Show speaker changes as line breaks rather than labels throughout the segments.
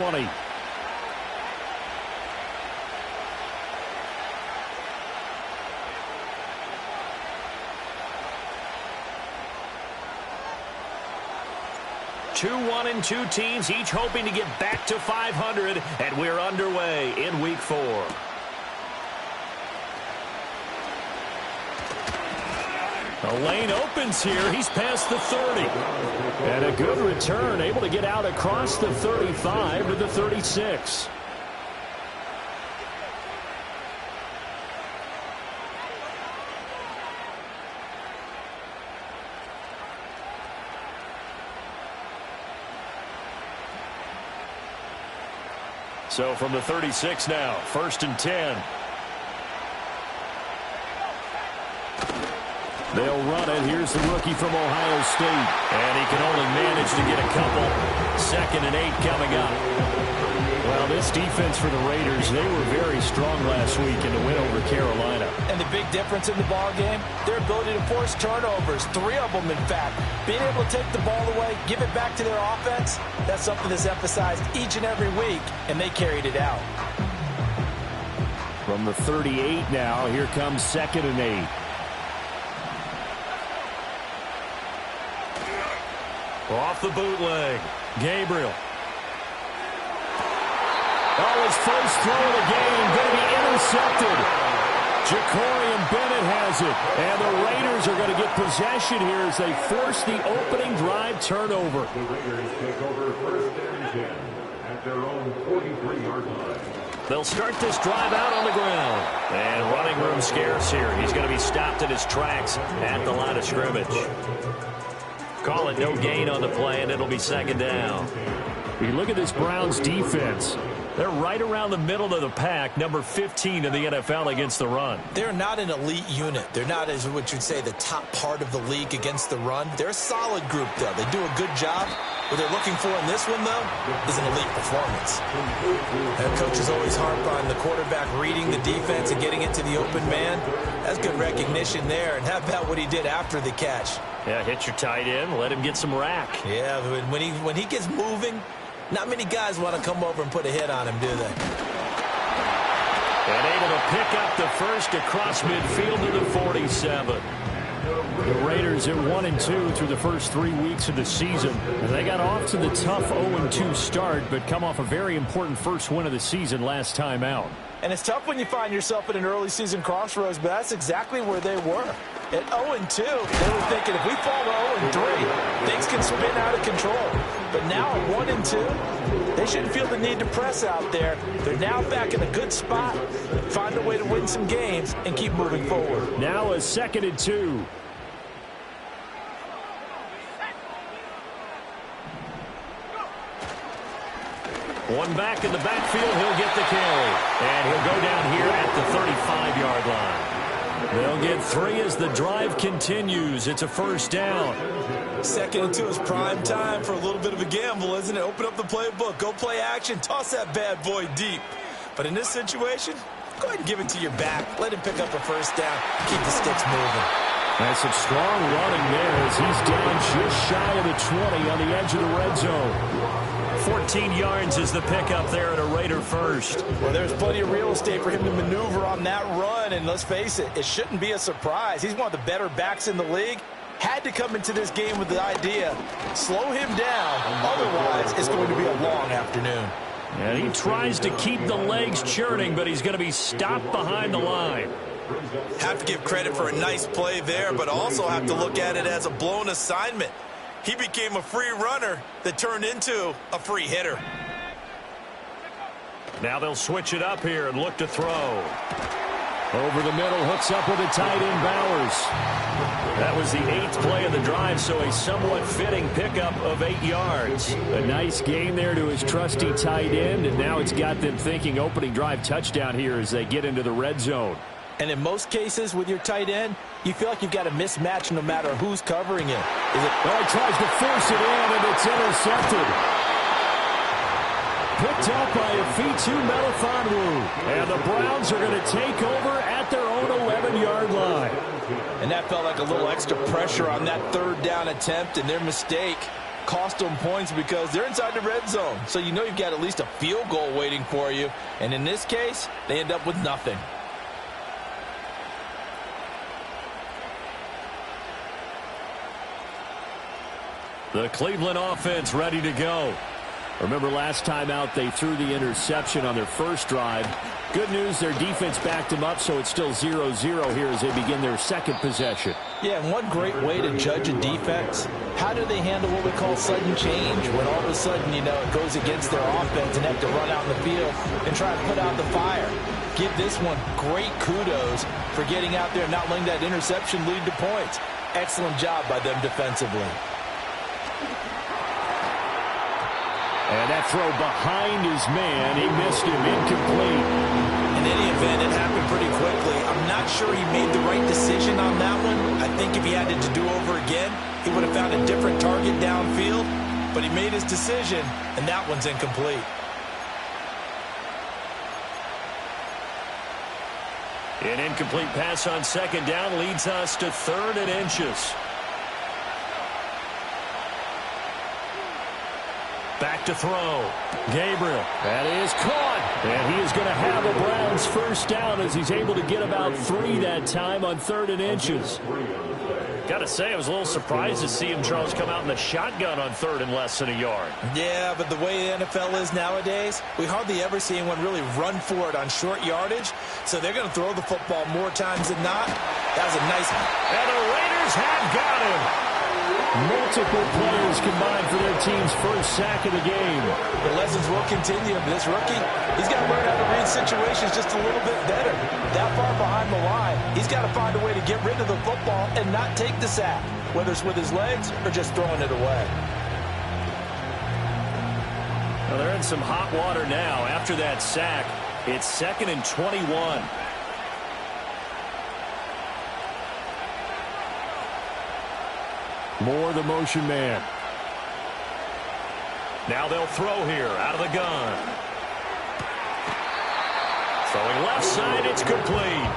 20. Two 1-2 teams, each hoping to get back to 500, and we're underway in Week 4. The lane opens here. He's past the 30. And a good return, able to get out across the 35 to the 36. So from the 36 now, 1st and 10. They'll run it. Here's the rookie from Ohio State. And he can only manage to get a couple. 2nd and 8 coming up. Well, this defense for the Raiders, they were very strong last week in the win over Carolina.
And the big difference in the ball game, their ability to force turnovers. 3 of them, in fact. Being able to take the ball away, give it back to their offense, that's something that's emphasized each and every week, and they carried it out.
From the 38 now, here comes 2nd and 8. Off the bootleg. Gabriel. Oh, his first throw of the game going to be intercepted. Jacorian Bennett has it. And the Raiders are going to get possession here as they force the opening drive turnover.
The Raiders take over 1st and 10 at their own 43-yard line.
They'll start this drive out on the ground. And running room scarce here. He's going to be stopped in his tracks at the line of scrimmage. Call it no gain on the play, and it'll be 2nd down. You look at this Browns defense. They're right around the middle of the pack, number 15 in the NFL against the run.
They're not an elite unit. They're not, as what you'd say, the top part of the league against the run. They're a solid group, though. They do a good job. What they're looking for in this one, though, is an elite performance. Their coaches always harp on the quarterback reading the defense and getting it to the open man. That's good recognition there. And how about what he did after the catch?
Yeah, hit your tight end, let him get some rack.
Yeah, when he gets moving, not many guys want to come over and put a hit on him, do they?
And able to pick up the first across midfield to the 47. The Raiders at 1-2 through the first 3 weeks of the season. And they got off to the tough 0-2 start, but come off a very important first win of the season last time out.
And it's tough when you find yourself at an early season crossroads, but that's exactly where they were. At 0-2, they were thinking if we fall to 0-3, things can spin out of control. But now at 1-2, they shouldn't feel the need to press out there. They're now back in a good spot, find a way to win some games, and keep moving forward.
Now a 2nd and 2. One back in the backfield, he'll get the carry. And he'll go down here at the 35-yard line. They'll get 3 as the drive continues. It's a 1st down.
2nd and 2 is prime time for a little bit of a gamble, isn't it? Open up the playbook, go play action, toss that bad boy deep. But in this situation, go ahead and give it to your back. Let him pick up a 1st down. Keep the sticks moving.
That's some strong running there as he's down just shy of the 20 on the edge of the red zone. 14 yards is the pickup there at a Raider first.
Well, there's plenty of real estate for him to maneuver on that run, and let's face it, it shouldn't be a surprise. He's one of the better backs in the league. Had to come into this game with the idea, slow him down, otherwise it's going to be a long afternoon.
And he tries to keep the legs churning, but he's going to be stopped behind the line.
Have to give credit for a nice play there, but also have to look at it as a blown assignment. He became a free runner that turned into a free hitter.
Now they'll switch it up here and look to throw. Over the middle, hooks up with a tight end, Bowers. That was the 8th play of the drive, so a somewhat fitting pickup of 8 yards. A nice gain there to his trusty tight end, and now it's got them thinking opening drive touchdown here as they get into the red zone.
And in most cases with your tight end, you feel like you've got a mismatch no matter who's covering it.
Oh, he tries to force it in, and it's intercepted. Picked up by Afitu Melifonwu. And the Browns are going to take over at their own 11-yard line.
And that felt like a little extra pressure on that 3rd down attempt, and their mistake cost them points because they're inside the red zone. So you know you've got at least a field goal waiting for you. And in this case, they end up with nothing.
The Cleveland offense ready to go. Remember last time out they threw the interception on their first drive. Good news, their defense backed them up, so it's still 0-0 here as they begin their second possession.
Yeah, and one great way to judge a defense, how do they handle what we call sudden change? When all of a sudden, you know, it goes against their offense and have to run out in the field and try to put out the fire. Give this one great kudos for getting out there and not letting that interception lead to points. Excellent job by them defensively.
And that throw behind his man, he missed him, incomplete.
In any event, it happened pretty quickly. I'm not sure he made the right decision on that one. I think if he had it to do over again, he would have found a different target downfield. But he made his decision, and that one's incomplete.
An incomplete pass on second down leads us to 3rd and inches. Back to throw. Gabriel. That is caught. And he is going to have a Browns first down as he's able to get about 3 that time on 3rd and inches. Got to say, I was a little surprised to see him, Charles, come out in the shotgun on 3rd and less than a yard.
Yeah, but the way the NFL is nowadays, we hardly ever see anyone really run for it on short yardage. So they're going to throw the football more times than not. That was a nice...
And the Raiders have got him. Multiple players combined for their team's first sack of the game.
The lessons will continue. This rookie, he's got to learn how to read situations just a little bit better. That far behind the line, he's got to find a way to get rid of the football and not take the sack, whether it's with his legs or just throwing it away.
Well, they're in some hot water now. After that sack, it's 2nd and 21. Moore, the motion man. Now they'll throw here out of the gun. Throwing left side, it's complete.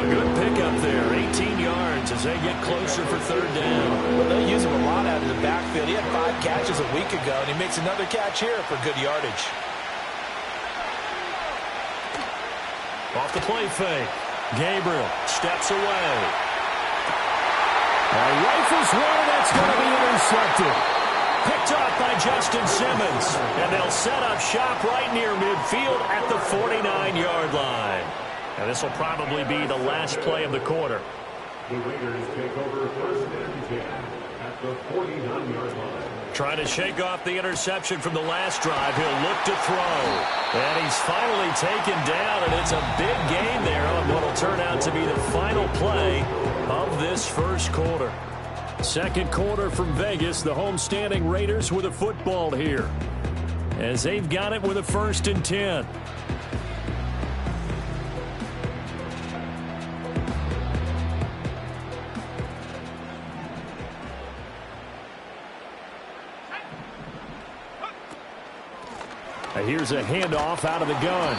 A good pickup there, 18 yards as they get closer for 3rd down.
Well, they'll use him a lot out of the backfield. He had 5 catches a week ago, and he makes another catch here for good yardage.
Off the play fake. Gabriel steps away. Rifles one, and that's going to be intercepted. Picked off by Justin Simmons. And they'll set up shop right near midfield at the 49-yard line. And this will probably be the last play of the quarter.
The Raiders take over 1st and 10 at the 49-yard line.
Trying to shake off the interception from the last drive. He'll look to throw. And he's finally taken down, and it's a big gain there on what will turn out to be the final play of this first quarter. Second quarter from Vegas, the homestanding Raiders with a football here, as they've got it with a 1st and 10. Here's a handoff out of the gun.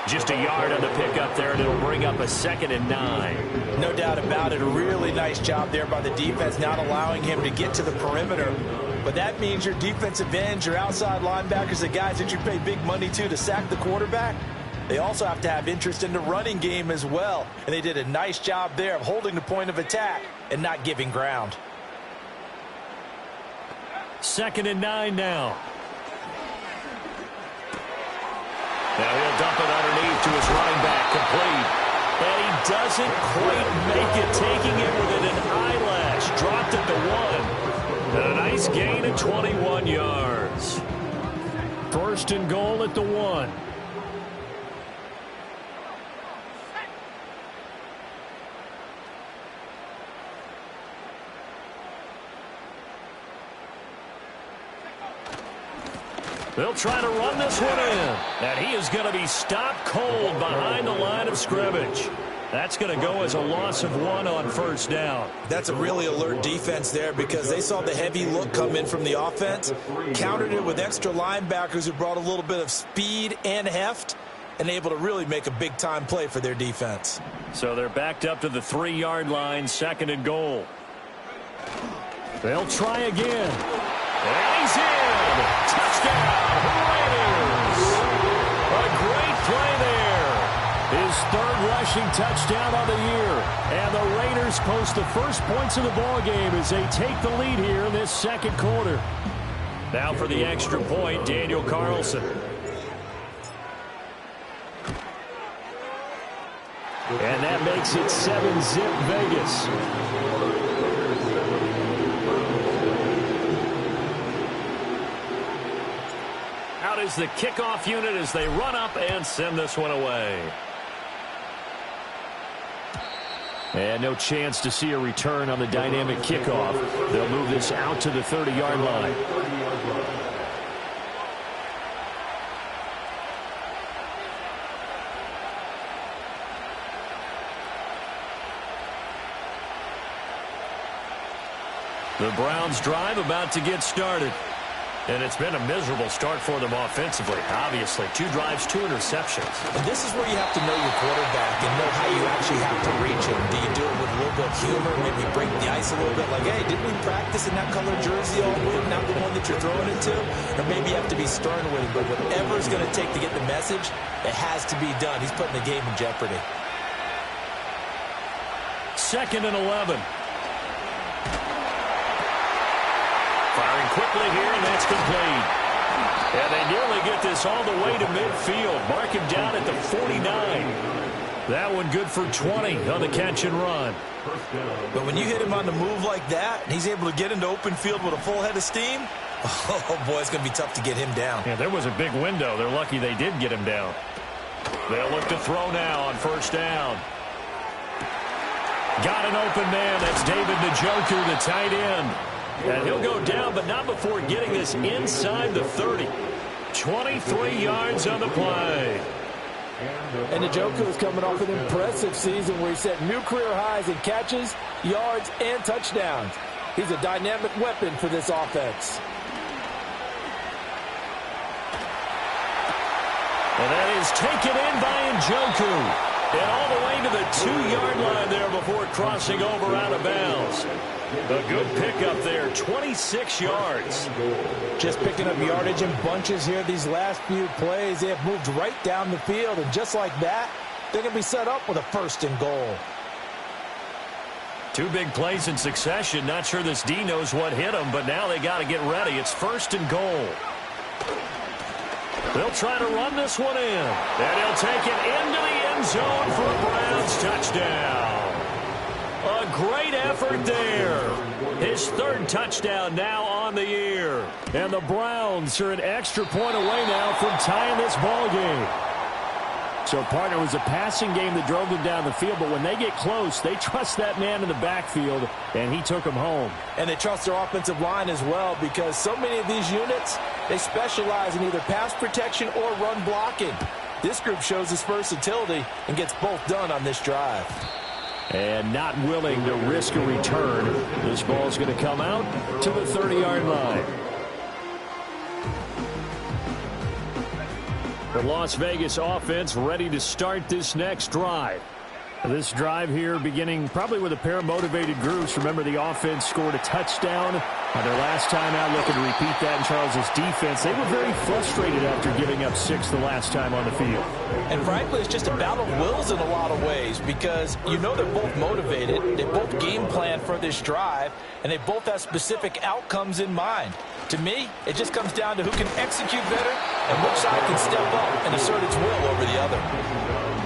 Just a yard on the pickup there, and it'll bring up a 2nd and 9.
No doubt about it. A really nice job there by the defense, not allowing him to get to the perimeter. But that means your defensive ends, your outside linebackers, the guys that you pay big money to sack the quarterback, they also have to have interest in the running game as well. And they did a nice job there of holding the point of attack and not giving ground.
2nd and 9 now. Now he'll dump it underneath to his running back, complete. And he doesn't quite make it, taking it within an eyelash. Dropped it to 1. And a nice gain of 21 yards. 1st and goal at the 1. They'll try to run this one in. And he is going to be stopped cold behind the line of scrimmage. That's going to go as a loss of 1 on 1st down.
That's a really alert defense there because they saw the heavy look come in from the offense, countered it with extra linebackers who brought a little bit of speed and heft, and able to really make a big-time play for their defense.
So they're backed up to the 3-yard line, 2nd and goal. They'll try again. And he's in. Touchdown, Raiders. A great play there. His third rushing touchdown on the year. And the Raiders post the first points of the ballgame as they take the lead here in this second quarter. Now for the extra point, Daniel Carlson. And that makes it 7-zip Vegas. Out is the kickoff unit as they run up and send this one away. And no chance to see a return on the dynamic kickoff. They'll move this out to the 30-yard line. The Browns drive about to get started. And it's been a miserable start for them offensively, obviously. 2 drives, 2 interceptions.
And this is where you have to know your quarterback and know how you actually have to reach him. Do you do it with a little bit of humor, maybe break the ice a little bit, like, hey, didn't we practice in that colored jersey all week, not the one that you're throwing it to? Or maybe you have to be stern with him, but whatever it's going to take to get the message, it has to be done. He's putting the game in jeopardy.
2nd and 11. Firing quickly here, and that's complete. And they nearly get this all the way to midfield. Mark him down at the 49. That one good for 20 on the catch and run.
But when you hit him on the move like that, and he's able to get into open field with a full head of steam, oh, boy, it's going to be tough to get him down.
Yeah, there was a big window. They're lucky they did get him down. They'll look to throw now on first down. Got an open man. That's David Njoku, the tight end. And he'll go down, but not before getting this inside the 30. 23 yards on the play.
And Njoku is coming off an impressive season where he set new career highs in catches, yards, and touchdowns. He's a dynamic weapon for this offense.
And that is taken in by Njoku. And all the way to the 2-yard line there before crossing over out of bounds. A good pickup there, 26 yards.
Just picking up yardage in bunches here these last few plays. They have moved right down the field, and just like that, they're going to be set up with a 1st and goal.
2 big plays in succession. Not sure this D knows what hit him, but now they got to get ready. It's 1st and goal. They'll try to run this one in. And he'll take it into the end zone for a Browns touchdown. A great effort there. His 3rd touchdown now on the year. And the Browns are an extra point away now from tying this ball game. So, partner, it was a passing game that drove them down the field, but when they get close, they trust that man in the backfield, and he took them home.
And they trust their offensive line as well, because so many of these units, they specialize in either pass protection or run blocking. This group shows its versatility and gets both done on this drive.
And not willing to risk a return. This ball's going to come out to the 30-yard line. The Las Vegas offense ready to start this next drive. This drive here beginning probably with a pair of motivated groups. Remember, the offense scored a touchdown on their last time out. Looking to repeat that in Charles's defense. They were very frustrated after giving up 6 the last time on the field.
And frankly, it's just a battle of wills in a lot of ways, because you know they're both motivated. They both game plan for this drive, and they both have specific outcomes in mind. To me, it just comes down to who can execute better and which side can step up and assert its will over the other.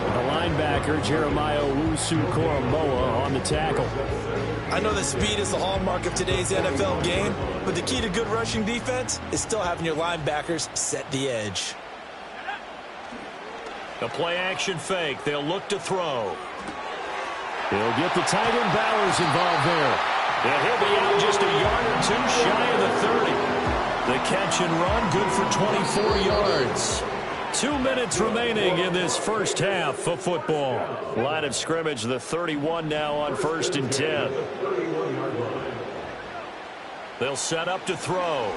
The linebacker, Jeremiah Owusu-Koramoah, on the tackle.
I know that speed is the hallmark of today's NFL game, but the key to good rushing defense is still having your linebackers set the edge.
The play-action fake. They'll look to throw. They'll get the tight end Bowers involved there. And he'll be out just a yard or 2 shy of the 30. The catch and run, good for 24 yards. 2 minutes remaining in this first half of football. Line of scrimmage, the 31 now on 1st and 10. They'll set up to throw.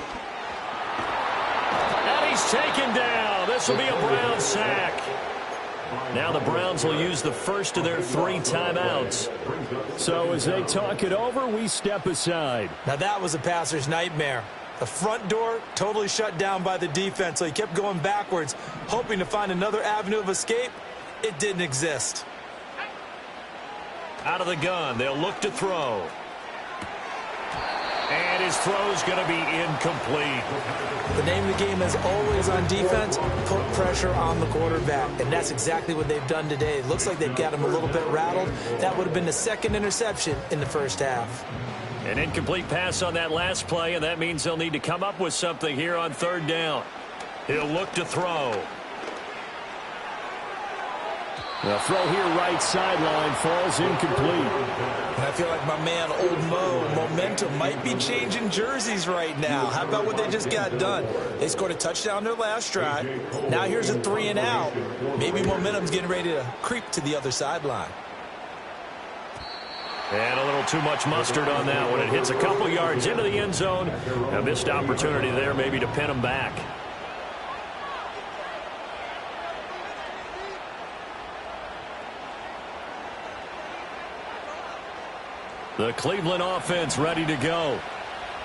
And he's taken down. This will be a Brown sack. Now the Browns will use the first of their 3 timeouts.
So as they talk it over, we step aside.
Now that was a passer's nightmare. The front door totally shut down by the defense, so he kept going backwards, hoping to find another avenue of escape. It didn't exist.
Out of the gun, they'll look to throw. And his throw's going to be incomplete.
The name of the game is always on defense, put pressure on the quarterback. And that's exactly what they've done today. It looks like they've got him a little bit rattled. That would have been the second interception in the first half.
An incomplete pass on that last play, and that means they'll need to come up with something here on 3rd down. He'll look to throw.
The throw here right sideline falls incomplete.
And I feel like my man, Old Mo, momentum might be changing jerseys right now. How about what they just got done? They scored a touchdown their last drive. Now here's a 3 and out. Maybe momentum's getting ready to creep to the other sideline.
And a little too much mustard on that one. It hits a couple yards into the end zone. A missed opportunity there maybe to pin him back. The Cleveland offense ready to go.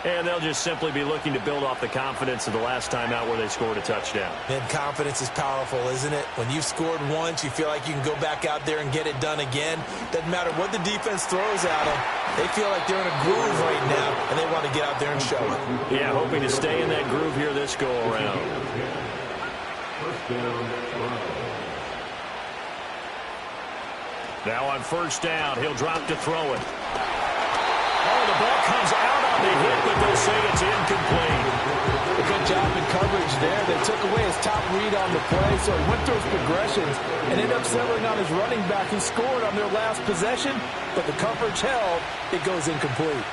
And they'll just simply be looking to build off the confidence of the last time out where they scored a touchdown.
Man, confidence is powerful, isn't it? When you've scored once, you feel like you can go back out there and get it done again. Doesn't matter what the defense throws at them. They feel like they're in a groove right now, and they want to get out there and show it.
Yeah, hoping to stay in that groove here this go-around. Now on 1st down, he'll drop to throw it. Oh, the ball comes out on the hit, but they'll say it's incomplete.
A good job in coverage there. They took away his top read on the play, so he went through his progressions and ended up settling on his running back who scored on their last possession, but the coverage held. It goes incomplete.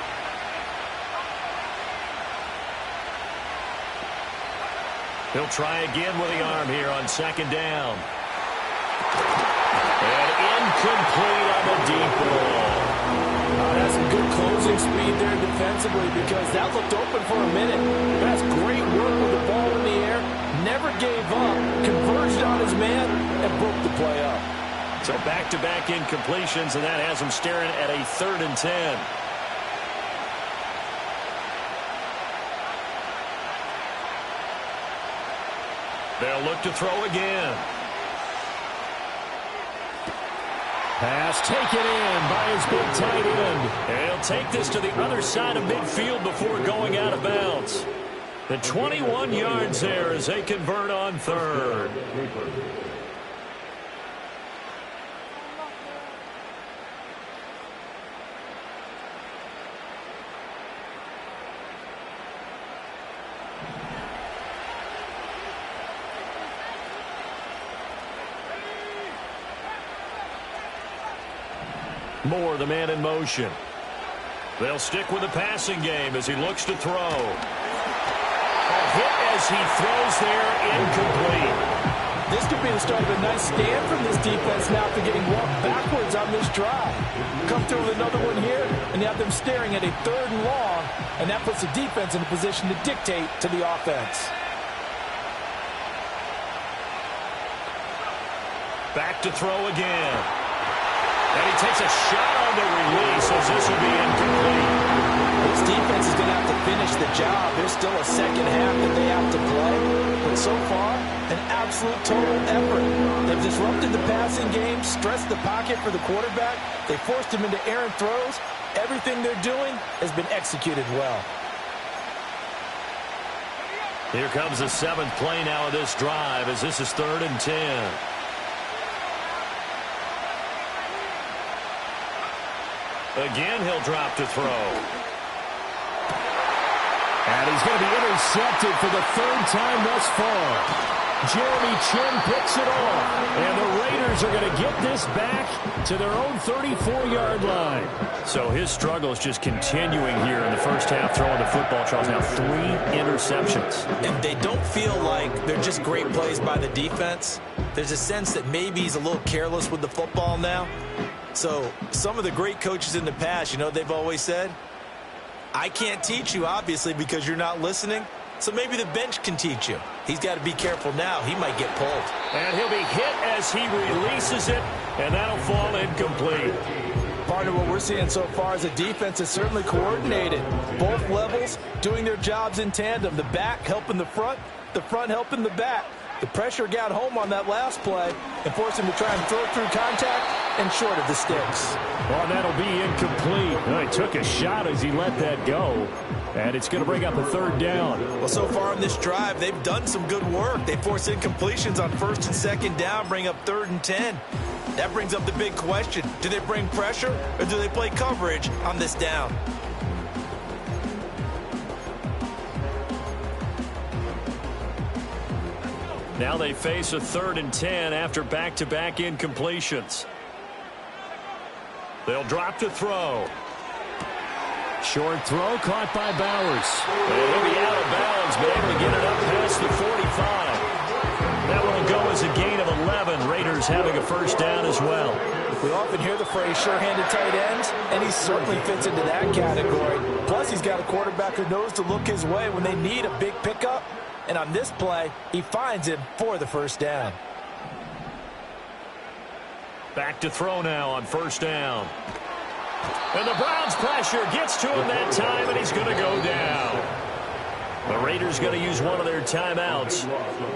He'll try again with the arm here on 2nd down. And incomplete on the deep ball.
That's some good closing speed there defensively because that looked open for a minute. That's great work with the ball in the air. Never gave up, converged on his man, and broke the play up.
So back-to-back incompletions, and that has him staring at a 3rd and 10. They'll look to throw again.
Pass taken in by his big tight end.
And he'll take this to the other side of midfield before going out of bounds. The 21 yards there as they convert on 3rd. Moore, the man in motion. They'll stick with the passing game as he looks to throw. A hit as he throws there, incomplete.
This could be the start of a nice stand from this defense now after getting walked backwards on this drive. Come through with another one here, and you have them staring at a 3rd and long, and that puts the defense in a position to dictate to the offense.
Back to throw again. And he takes a shot on the release as this will be incomplete.
This defense is going to have to finish the job. There's still a second half that they have to play. But so far, an absolute total effort. They've disrupted the passing game, stressed the pocket for the quarterback. They forced him into errant throws. Everything they're doing has been executed well.
Here comes the 7th play now of this drive as this is 3rd and 10. Again, he'll drop to throw.
And he's going to be intercepted for the 3rd time thus far. Jeremy Chin picks it off. And the Raiders are going to get this back to their own 34-yard line.
So his struggle is just continuing here in the first half throwing the football. Charles, now 3 interceptions.
And they don't feel like they're just great plays by the defense. There's a sense that maybe he's a little careless with the football now. So some of the great coaches in the past, you know, they've always said, I can't teach you, obviously, because you're not listening. So maybe the bench can teach him. He's got to be careful now. He might get pulled.
And he'll be hit as he releases it, and that'll fall incomplete.
Partner, what we're seeing so far as a defense is certainly coordinated. Both levels doing their jobs in tandem. The back helping the front helping the back. The pressure got home on that last play and forced him to try and throw through contact and short of the sticks.
Well, that'll be incomplete. Well, he took a shot as he let that go. And it's going to bring up a third down.
Well, so far in this drive, they've done some good work. They force incompletions on first and second down, bring up 3rd and 10. That brings up the big question. Do they bring pressure or do they play coverage on this down?
Now they face a 3rd and 10 after back-to-back incompletions. They'll drop to throw.
Short throw caught by Bowers.
And he'll be out of bounds, but able to get it up past the 45. That one will go as a gain of 11. Raiders having a first down as well.
We often hear the phrase sure-handed tight ends, and he certainly fits into that category. Plus, he's got a quarterback who knows to look his way when they need a big pickup. And on this play, he finds him for the first down.
Back to throw now on first down. And the Browns' pressure gets to him that time, and he's going to go down. The Raiders going to use one of their timeouts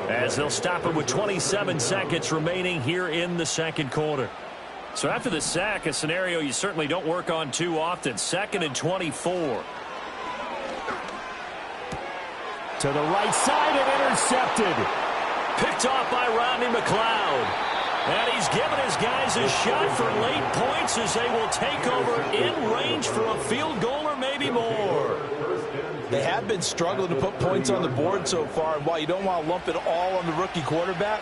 as they'll stop it with 27 seconds remaining here in the second quarter. So after the sack, a scenario you certainly don't work on too often. 2nd and 24.
To the right side and intercepted.
Picked off by Rodney McLeod. And he's given his guys a shot for late points as they will take over in range for a field goal or maybe more.
They have been struggling to put points on the board so far, and while you don't want to lump it all on the rookie quarterback,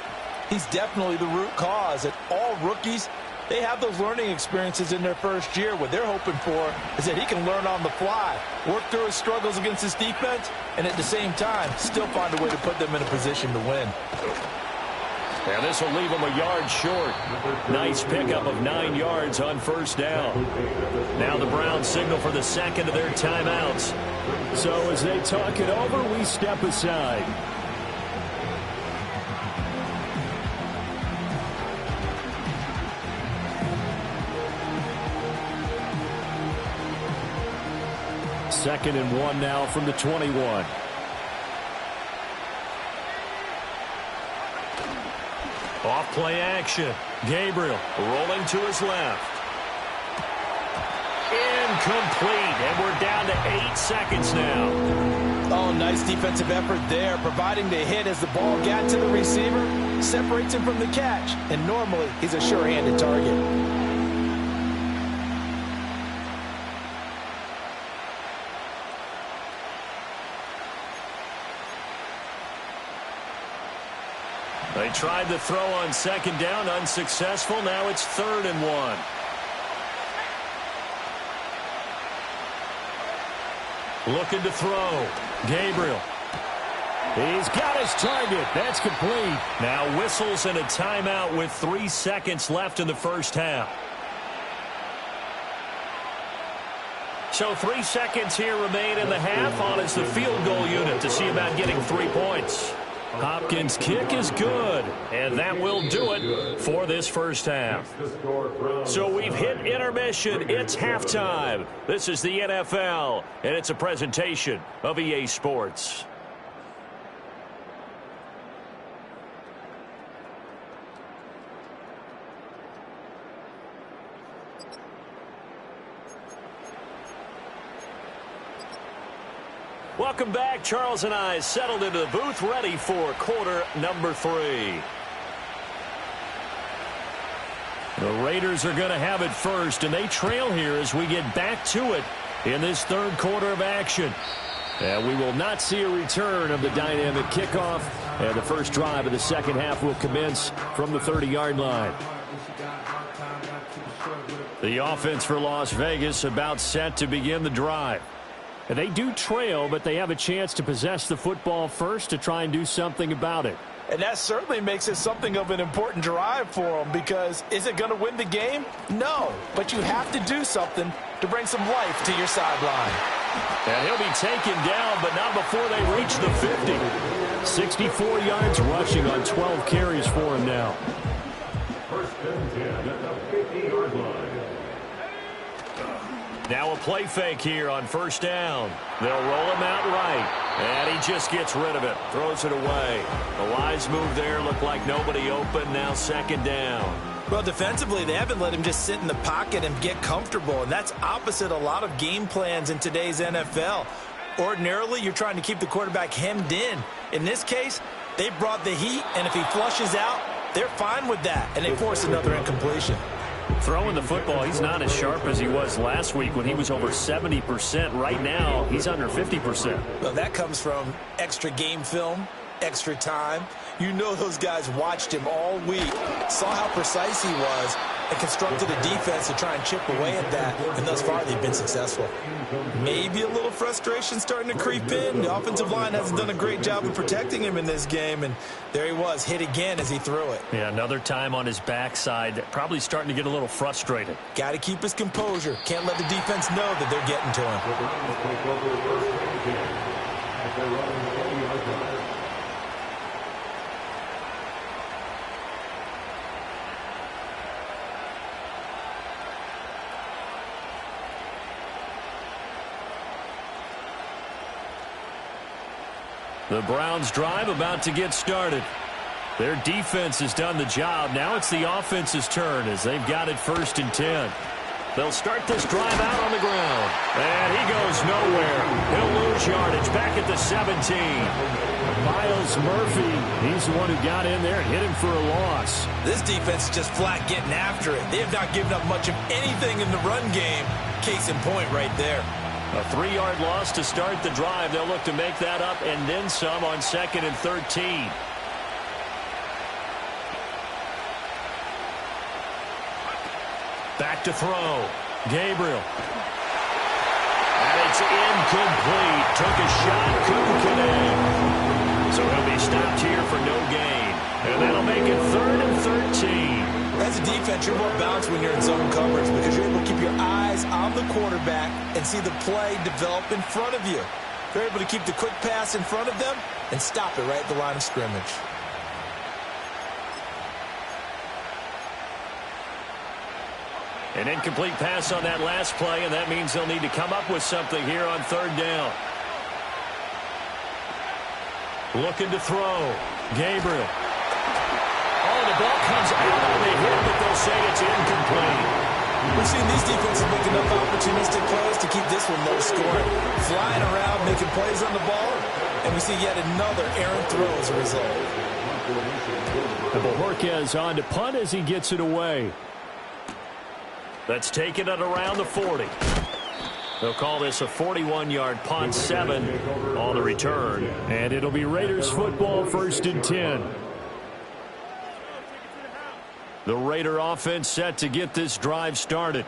he's definitely the root cause. And all rookies, they have those learning experiences in their first year. What they're hoping for is that he can learn on the fly, work through his struggles against his defense, and at the same time, still find a way to put them in a position to win.
And this will leave him a yard short. Nice pickup of 9 yards on first down. Now the Browns signal for the second of their timeouts.
So as they talk it over, we step aside. Second and 1 now from the 21.
Off play action. Gabriel rolling to his left. Incomplete. And we're down to 8 seconds now.
Oh, nice defensive effort there, providing the hit as the ball got to the receiver, separates him from the catch, and normally he's a sure-handed target.
They tried the throw on second down, unsuccessful. Now it's 3rd and 1. Looking to throw. Gabriel.
He's got his target. That's complete.
Now whistles and a timeout with 3 seconds left in the first half. So 3 seconds here remain in the half. On is the field goal unit to see about getting 3 points. Hopkins' kick is good, and that will do it for this first half. So we've hit intermission. It's halftime. This is the NFL, and it's a presentation of EA Sports. Welcome back. Charles and I settled into the booth, ready for quarter number 3. The Raiders are going to have it first, and they trail here as we get back to it in this third quarter of action. And we will not see a return of the dynamic kickoff, and the first drive of the second half will commence from the 30-yard line. The offense for Las Vegas about set to begin the drive. And they do trail, but they have a chance to possess the football first to try and do something about it.
And that certainly makes it something of an important drive for them, because is it going to win the game? No, but you have to do something to bring some life to your sideline.
And he'll be taken down, but not before they reach the 50. 64 yards rushing on 12 carries for him now.
First and 10 at the 50-yard line.
Now a play fake here on first down. They'll roll him out right, and he just gets rid of it, throws it away. The wise move there, looked like nobody open, now second down.
Well, defensively, they haven't let him just sit in the pocket and get comfortable, and that's opposite a lot of game plans in today's NFL. Ordinarily, you're trying to keep the quarterback hemmed in. In this case, they brought the heat, and if he flushes out, they're fine with that, and they force another incompletion.
Throwing the football, he's not as sharp as he was last week when he was over 70%. Right now, he's under 50%.
Well, that comes from extra game film, extra time. You know those guys watched him all week, saw how precise he was, and constructed a defense to try and chip away at that, and thus far they've been successful. Maybe a little frustration starting to creep in. The offensive line hasn't done a great job of protecting him in this game, and there he was, hit again as he threw it.
Yeah, another time on his backside, probably starting to get a little frustrated.
Got to keep his composure. Can't let the defense know that they're getting to him.
The Browns drive about to get started. Their defense has done the job. Now it's the offense's turn as they've got it first and 10. They'll start this drive out on the ground. And he goes nowhere. He'll lose yardage back at the 17. Miles Murphy, he's the one who got in there and hit him for a loss.
This defense is just flat getting after it. They have not given up much of anything in the run game. Case in point right there.
A 3-yard loss to start the drive. They'll look to make that up and then some on 2nd and 13. Back to throw. Gabriel. And it's incomplete. Took a shot. Couldn't connect. So he'll be stopped here for no gain. And that'll make it 3rd and 13.
As a defense, you're more balanced when you're in zone coverage because you're able to keep your eyes on the quarterback and see the play develop in front of you. You're able to keep the quick pass in front of them and stop it right at the line of scrimmage.
An incomplete pass on that last play, and that means they'll need to come up with something here on 3rd down. Looking to throw. Gabriel. Oh, the ball comes out on the hit, but they'll say it's incomplete.
We've seen these defenses make enough opportunistic plays to keep this one low scoring. Flying around, making plays on the ball, and we see yet another errant throw as a result.
And Bojorquez on to punt as he gets it away. That's taken at around the 40. They'll call this a 41-yard punt, 7 on the return. And it'll be Raiders football, 1st and 10. The Raider offense set to get this drive started.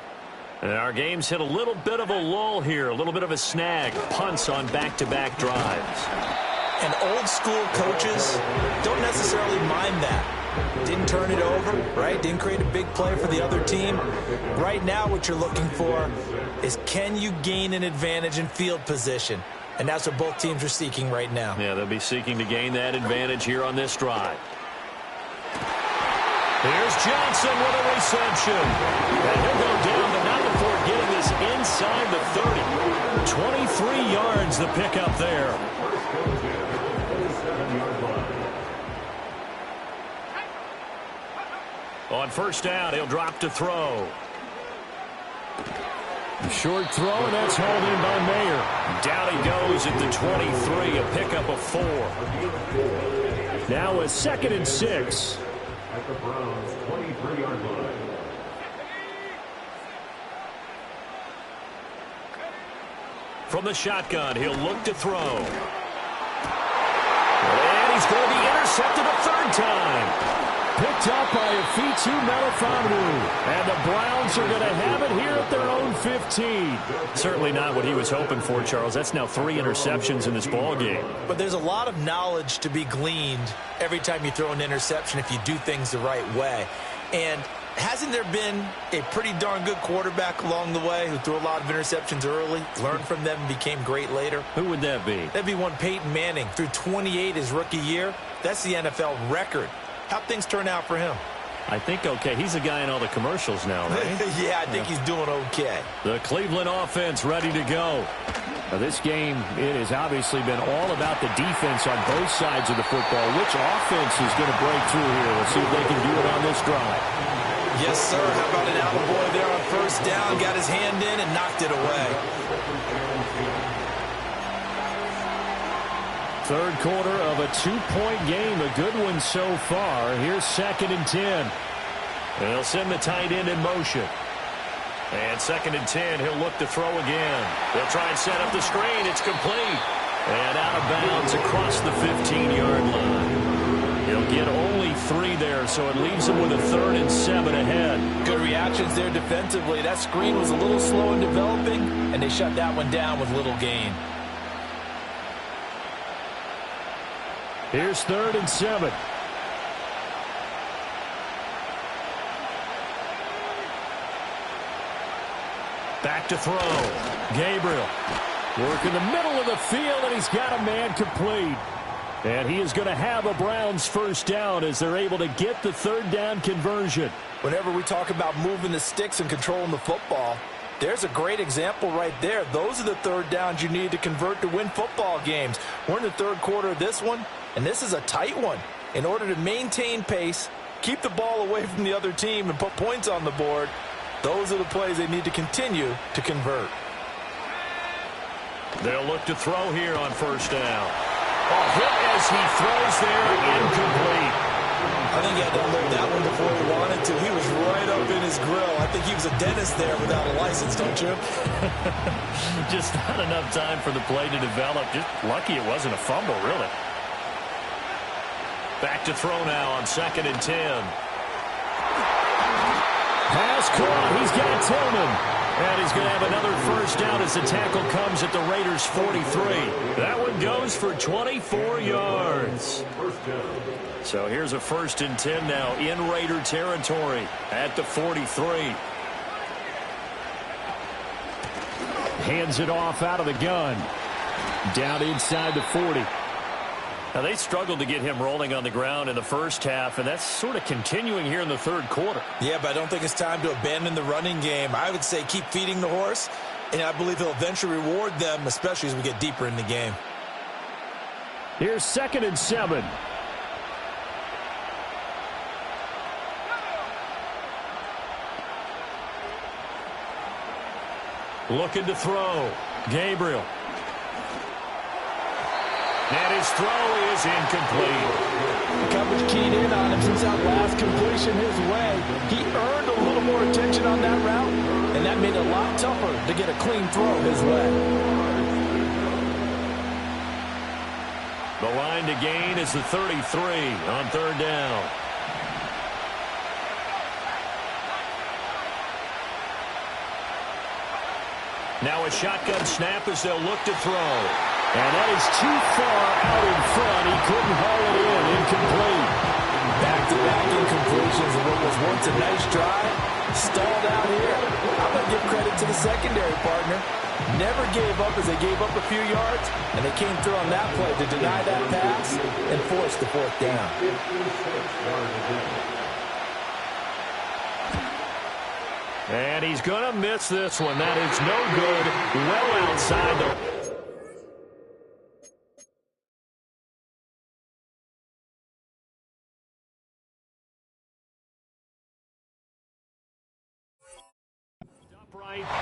And our game's hit a little bit of a lull here, a little bit of a snag. Punts on back-to-back drives.
And old-school coaches don't necessarily mind that. Didn't turn it over, right? Didn't create a big play for the other team. Right now what you're looking for is can you gain an advantage in field position? And that's what both teams are seeking right now.
Yeah, they'll be seeking to gain that advantage here on this drive. Here's Johnson with a reception. And he'll go down, but not before getting this inside the 30. 23 yards the pickup there. On 1st down, he'll drop to throw. Short throw, and that's hauled in by Mayer. Down he goes at the 23, a pickup of 4. Now a 2nd and 6.
At the Browns' 23-yard line.
From the shotgun, he'll look to throw. And he's going to be intercepted a 3rd time. Picked up by Afitu Melifonwu. And the Browns are going to have it here at their own 15. Certainly not what he was hoping for, Charles. That's now 3 interceptions in this ball game.
But there's a lot of knowledge to be gleaned every time you throw an interception if you do things the right way. And hasn't there been a pretty darn good quarterback along the way who threw a lot of interceptions early, learned from them, and became great later?
Who would that be?
That'd be one Peyton Manning. Threw 28 his rookie year. That's the NFL record. How'd things turn out for him?
I think okay. He's a guy in all the commercials now, right?
Yeah, I think he's doing okay.
The Cleveland offense ready to go.
Now, this game, it has obviously been all about the defense on both sides of the football. Which offense is going to break through here? Let's see if they can do it on this drive.
Yes, sir. How about an attaboy there on first down? Got his hand in and knocked it away.
Third quarter of a 2-point game. A good one so far. Here's 2nd and 10.
They'll send the tight end in motion. And 2nd and 10, he'll look to throw again. They'll try and set up the screen. It's complete. And out of bounds across the 15-yard line. He'll get only 3 there, so it leaves him with a 3rd and 7 ahead.
Good reactions there defensively. That screen was a little slow in developing, and they shut that one down with little gain.
Here's 3rd and 7.
Back to throw.
Gabriel working the middle of the field, and he's got a man complete. And he is going to have a Browns first down as they're able to get the 3rd down conversion.
Whenever we talk about moving the sticks and controlling the football, there's a great example right there. Those are the 3rd downs you need to convert to win football games. We're in the 3rd quarter of this one, and this is a tight one. In order to maintain pace, keep the ball away from the other team, and put points on the board, those are the plays they need to continue to convert.
They'll look to throw here on first down. A hit as he throws there, incomplete.
I think he had to unload that one before he wanted to. He was right up in his grill. I think he was a dentist there without a license, don't you?
Just not enough time for the play to develop. Just lucky it wasn't a fumble, really. Back to throw now on 2nd and 10.
Pass caught. He's got Tillman.
And he's going to have another first down as the tackle comes at the Raiders' 43. That one goes for 24 yards. So here's a 1st and 10 now in Raider territory at the 43.
Hands it off out of the gun. Down inside the 40.
Now, they struggled to get him rolling on the ground in the first half, and that's sort of continuing here in the 3rd quarter.
Yeah, but I don't think it's time to abandon the running game. I would say keep feeding the horse, and I believe he'll eventually reward them, especially as we get deeper in the game.
Here's 2nd and 7.
Looking to throw. Gabriel. And his throw is incomplete.
The coverage keyed in on him since that last completion his way. He earned a little more attention on that route, and that made it a lot tougher to get a clean throw his way.
The line to gain is the 33 on 3rd down. Now a shotgun snap as they'll look to throw.
And that is too far out in front. He couldn't haul it in. Incomplete.
Back-to-back incompletions of what was once a nice drive. Stalled out here. I'm going to give credit to the secondary partner. Never gave up as they gave up a few yards, and they came through on that play to deny that pass and force the 4th down.
And he's going to miss this one. That is no good. Well outside the...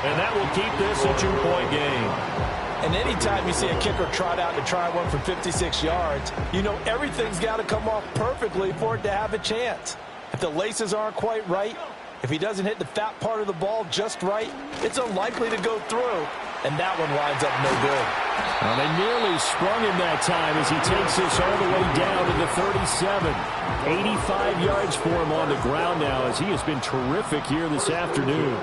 And that will keep this a 2-point game.
And anytime you see a kicker trot out to try one from 56 yards, you know everything's got to come off perfectly for it to have a chance. If the laces aren't quite right, if he doesn't hit the fat part of the ball just right, it's unlikely to go through. And that one winds up no good.
Well, they nearly sprung him that time as he takes this all the way down to the 37. 85 yards for him on the ground now as he has been terrific here this afternoon.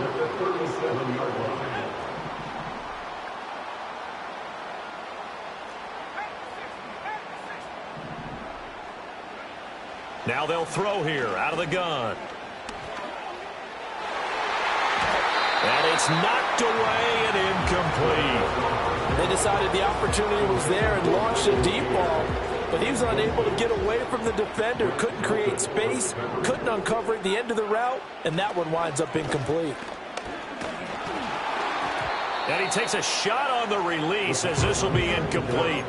Now they'll throw here out of the gun. And it's knocked away and incomplete.
They decided the opportunity was there and launched a deep ball, but he was unable to get away from the defender, couldn't create space, couldn't uncover at the end of the route, and that one winds up incomplete.
And he takes a shot on the release as this will be incomplete.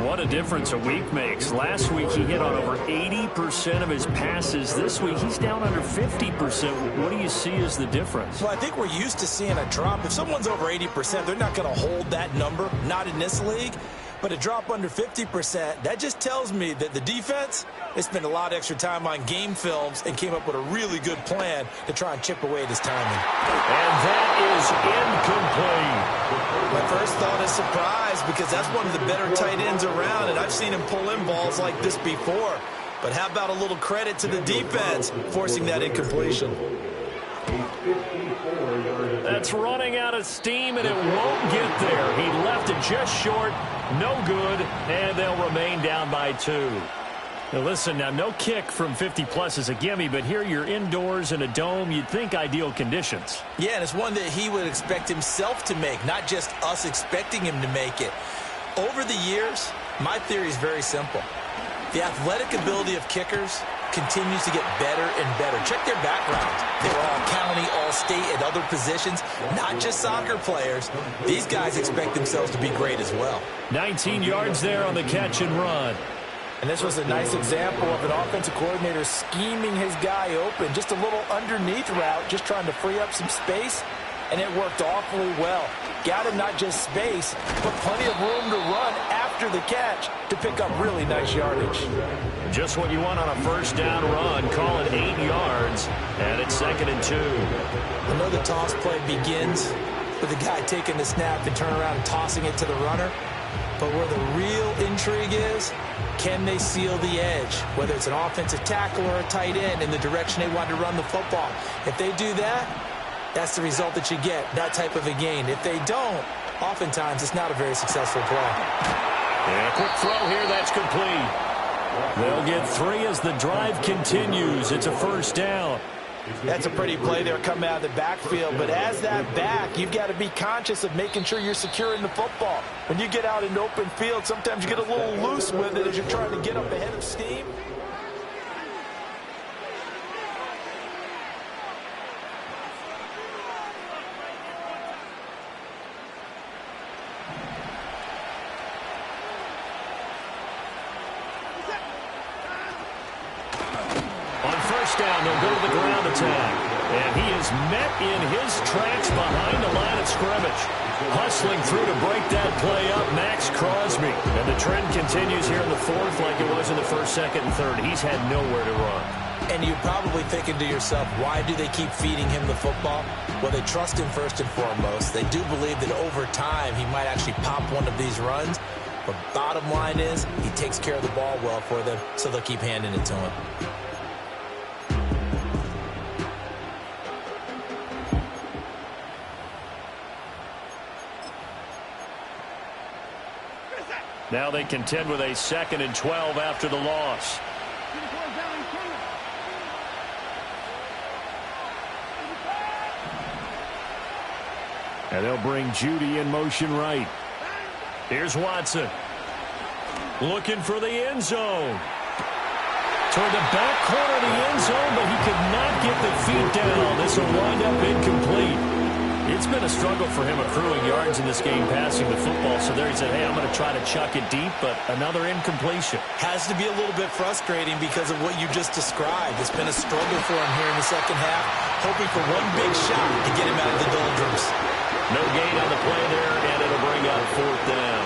What a difference a week makes. Last week he hit on over 80% of his passes. This week he's down under 50%. What do you see as the difference?
Well, I think we're used to seeing a drop. If someone's over 80%, they're not going to hold that number, not in this league. But a drop under 50%, that just tells me that the defense, they spent a lot of extra time on game films and came up with a really good plan to try and chip away at his timing.
And that is incomplete.
My first thought is surprise, because that's one of the better tight ends around, and I've seen him pull in balls like this before. But how about a little credit to the defense forcing that incompletion?
That's running out of steam, and it won't get there. He left it just short, no good, and they'll remain down by 2.
Now listen, now no kick from 50-plus is a gimme, but here you're indoors in a dome. You'd think ideal conditions.
Yeah, and it's one that he would expect himself to make, not just us expecting him to make it. Over the years, my theory is very simple. The athletic ability of kickers continues to get better and better. Check their backgrounds. They were all county, all state, at other positions, not just soccer players. These guys expect themselves to be great as well.
19 yards there on the catch and run.
And this was a nice example of an offensive coordinator scheming his guy open. Just a little underneath route, just trying to free up some space, and it worked awfully well. Got him not just space, but plenty of room to run after the catch to pick up really nice yardage.
Just what you want on a first down run. Call it 8 yards, and it's 2nd and 2.
I know the toss play begins with the guy taking the snap and turn around and tossing it to the runner. But where the real intrigue is, can they seal the edge, whether it's an offensive tackle or a tight end, in the direction they want to run the football? If they do that, that's the result that you get, that type of a gain. If they don't, oftentimes it's not a very successful play.
And a quick throw here, that's complete.
They'll get 3 as the drive continues. It's a first down.
That's a pretty play there coming out of the backfield. But as that back, you've got to be conscious of making sure you're securing the football. When you get out in open field, sometimes you get a little loose with it as you're trying to get up ahead of steam.
Down, they'll go to the ground attack. And he is met in his tracks behind the line of scrimmage. Hustling through to break that play up, Max Crosby. And the trend continues here in the 4th like it was in the 1st, 2nd, and 3rd. He's had nowhere to run.
And you're probably thinking to yourself, why do they keep feeding him the football? Well, they trust him first and foremost. They do believe that over time he might actually pop one of these runs. But bottom line is, he takes care of the ball well for them, so they'll keep handing it to him.
Now they contend with a 2nd and 12 after the loss.
And they'll bring Judy in motion right.
Here's Watson. Looking for the end zone.
Toward the back corner of the end zone, but he could not get the feet down. This will wind up incomplete. It's been a struggle for him accruing yards in this game passing the football. So there he said, hey, I'm going to try to chuck it deep, but another incompletion.
Has to be a little bit frustrating because of what you just described. It's been a struggle for him here in the 2nd half, hoping for one big shot to get him out of the doldrums.
No gain on the play there, and it'll bring up 4th down.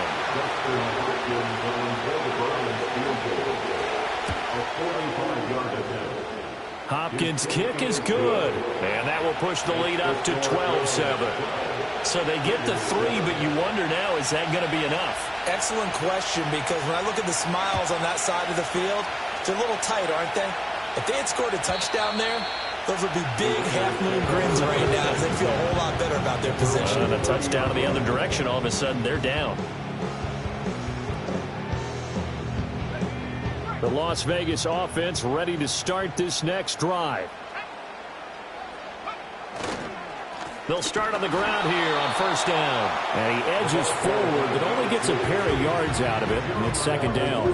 Hopkins' kick is good.
And that will push the lead up to 12-7.
So they get the 3, but you wonder now, is that going to be enough?
Excellent question, because when I look at the smiles on that side of the field, they're a little tight, aren't they? If they had scored a touchdown there, those would be big half-moon grins right now as they feel a whole lot better about their position.
And a touchdown in the other direction, all of a sudden they're down. The Las Vegas offense ready to start this next drive.
They'll start on the ground here on first down.
And he edges forward, but only gets a pair of yards out of it, and it's second down.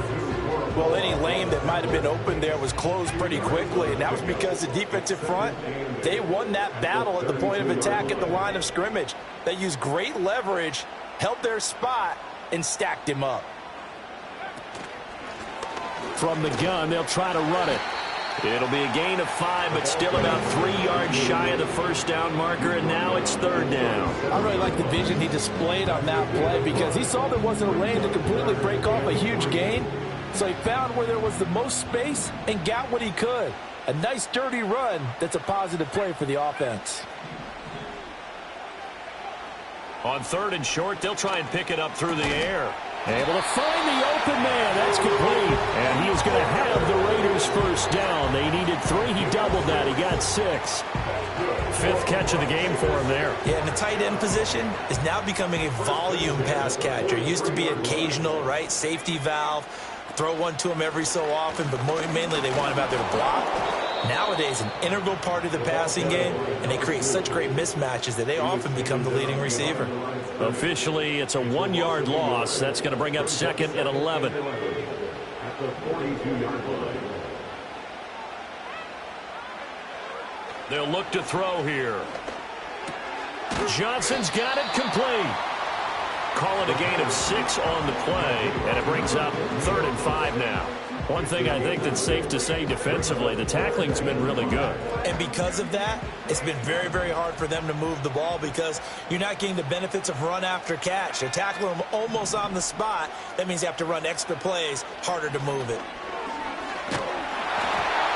Well, any lane that might have been open there was closed pretty quickly, and that was because the defensive front, they won that battle at the point of attack at the line of scrimmage. They used great leverage, held their spot, and stacked him up.
From the gun, they'll try to run it.
It'll be a gain of 5, but still about 3 yards shy of the first down marker, and now it's third down.
I really like the vision he displayed on that play because he saw there wasn't a lane to completely break off a huge gain. So he found where there was the most space and got what he could. A nice, dirty run that's a positive play for the offense.
On third and short, they'll try and pick it up through the air.
Able to find the open man. That's complete. And he is going to have the Raiders first down. They needed 3. He doubled that. He got 6.
5th catch of the game for him there.
Yeah, and the tight end position is now becoming a volume pass catcher. It used to be occasional, right? Safety valve. Throw one to him every so often, but mainly they want him out there to block. Nowadays, an integral part of the passing game, and they create such great mismatches that they often become the leading receiver.
Officially, it's a 1-yard loss. That's going to bring up second and 11.
At the 42-yard line.
They'll look to throw here. Johnson's got it complete. Call it a gain of 6 on the play, and it brings up third and 5 now. One thing I think that's safe to say defensively, the tackling's been really good.
And because of that, it's been very, very hard for them to move the ball because you're not getting the benefits of run after catch. They're tackling them almost on the spot. That means you have to run extra plays, harder to move it.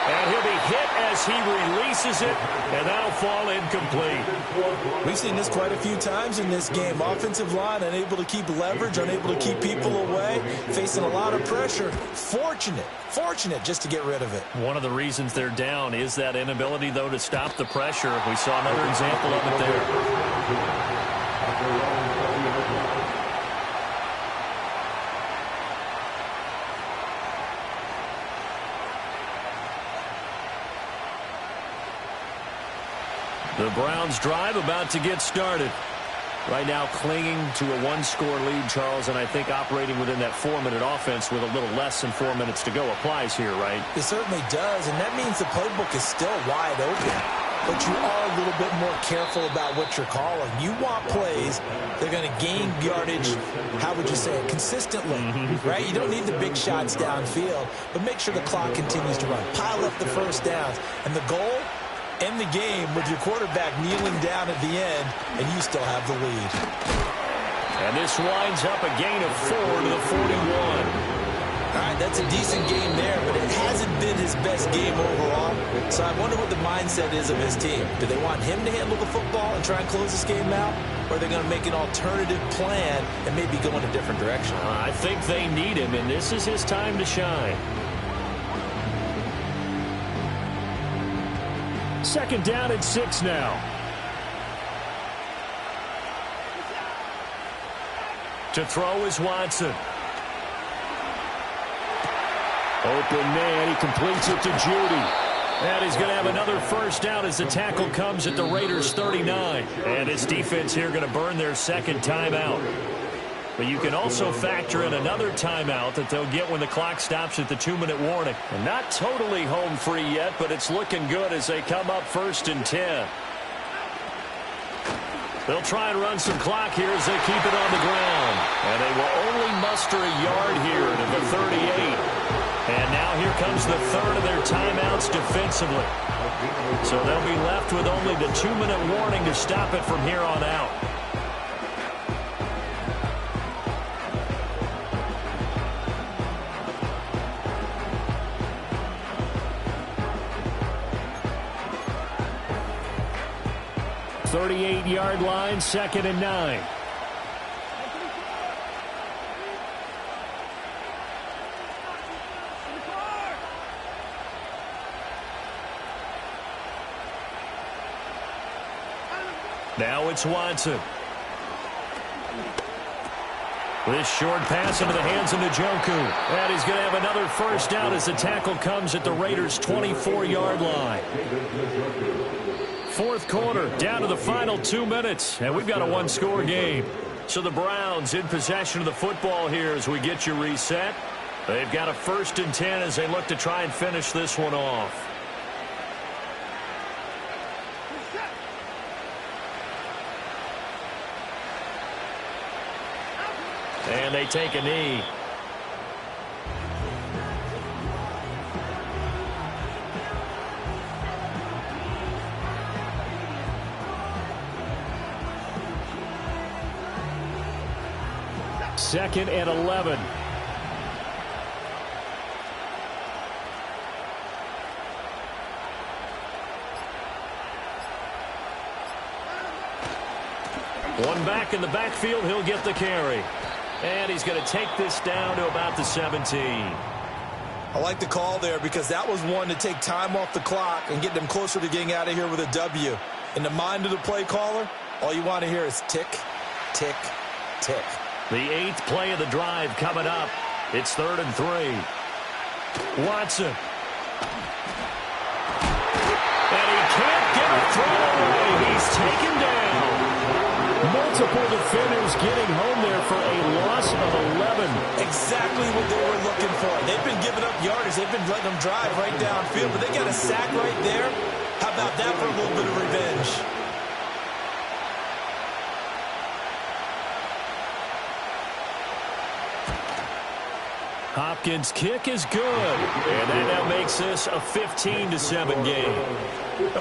And he'll be hit as he releases it, and that'll fall incomplete.
We've seen this quite a few times in this game. Offensive line unable to keep leverage, unable to keep people away, facing a lot of pressure. Fortunate just to get rid of it.
One of the reasons they're down is that inability, though, to stop the pressure. We saw another example of it there. The Browns drive about to get started. Right now clinging to a 1-score lead, Charles, and I think operating within that 4-minute offense with a little less than 4 minutes to go applies here, right?
It certainly does, and that means the playbook is still wide open. But you are a little bit more careful about what you're calling. You want plays that are going to gain yardage, how would you say it, consistently, right? You don't need the big shots downfield, but make sure the clock continues to run. Pile up the first downs, and the goal, end the game with your quarterback kneeling down at the end, and you still have the lead.
And this winds up a gain of 4 to the 41.
All right, that's a decent game there, but it hasn't been his best game overall. So I wonder what the mindset is of his team. Do they want him to handle the football and try and close this game out? Or are they going to make an alternative plan and maybe go in a different direction?
I think they need him, and this is his time to shine.
Second down and 6 now.
To throw is Watson.
Open man, he completes it to Judy.
And he's going to have another first down as the tackle comes at the Raiders' 39. And his defense here going to burn their second timeout. But you can also factor in another timeout that they'll get when the clock stops at the 2-minute warning. And not totally home free yet, but it's looking good as they come up first and 10. They'll try and run some clock here as they keep it on the ground. And they will only muster a yard here to the 38. And now here comes the third of their timeouts defensively. So they'll be left with only the 2-minute warning to stop it from here on out.
.38-yard line, second and 9.
Now it's Watson. This short pass into the hands of Njoku. And he's going to have another first down as the tackle comes at the Raiders' 24-yard line.
fourth quarter, down to the final 2 minutes, and we've got a one-score game.
So the Browns in possession of the football here as we get you reset. They've got a 1st and 10 as they look to try and finish this one off. And they take a knee.
Second and 11.
One back in the backfield. He'll get the carry. And he's going to take this down to about the 17.
I like the call there because that was one to take time off the clock and get them closer to getting out of here with a W. In the mind of the play caller, all you want to hear is tick, tick, tick.
The 8th play of the drive coming up. It's 3rd and 3. Watson. And he can't get it thrown away. He's taken down.
Multiple defenders getting home there for a loss of 11.
Exactly what they were looking for. They've been giving up yardage. They've been letting them drive right downfield, but they got a sack right there. How about that for a little bit of revenge?
Hopkins' kick is good. And that now makes this a 15-7 game.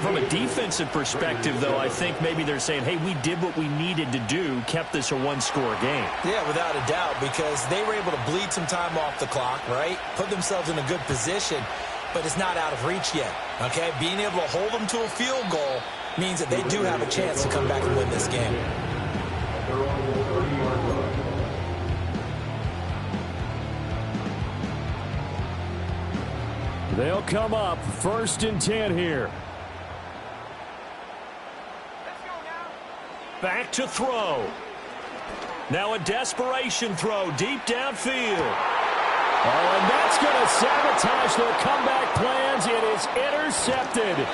From a defensive perspective, though, I think maybe they're saying, hey, we did what we needed to do, kept this a one-score game.
Yeah, without a doubt, because they were able to bleed some time off the clock, right? Put themselves in a good position, but it's not out of reach yet, okay? Being able to hold them to a field goal means that they do have a chance to come back and win this game.
They'll come up 1st and 10 here.
Back to throw. Now a desperation throw deep downfield.
Oh, and that's going to sabotage their comeback plans. It is intercepted.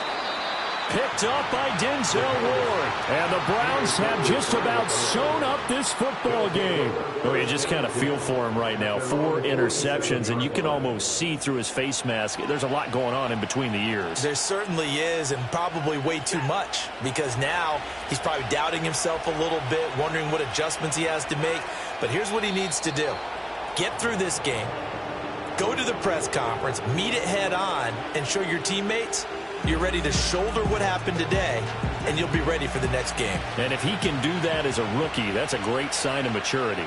Picked up by Denzel Ward.
And the Browns have just about sewn up this football game.
Oh, you just kind of feel for him right now. 4 interceptions, and you can almost see through his face mask. There's a lot going on in between the ears.
There certainly is, and probably way too much, because now he's probably doubting himself a little bit, wondering what adjustments he has to make. But here's what he needs to do. Get through this game. Go to the press conference, meet it head on, and show your teammates you're ready to shoulder what happened today, and you'll be ready for the next game.
And if he can do that as a rookie, that's a great sign of maturity.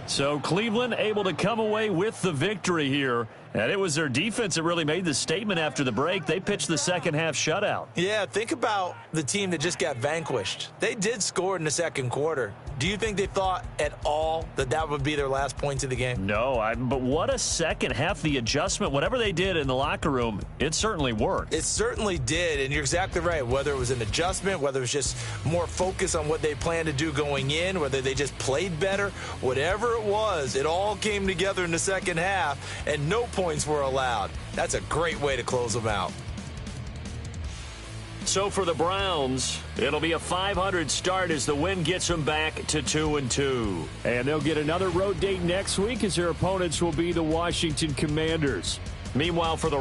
So Cleveland able to come away with the victory here. And it was their defense that really made the statement after the break. They pitched the second-half shutout.
Yeah, think about the team that just got vanquished. They did score in the second quarter. Do you think they thought at all that that would be their last points of the game?
No, but what a second half. The adjustment, whatever they did in the locker room, it certainly worked.
It certainly did, and you're exactly right. Whether it was an adjustment, whether it was just more focus on what they planned to do going in, whether they just played better, whatever it was, it all came together in the second half, and no points were allowed. That's a great way to close them out.
So for the Browns, it'll be a .500 start as the win gets them back to 2-2.
And they'll get another road date next week as their opponents will be the Washington Commanders.
Meanwhile, for the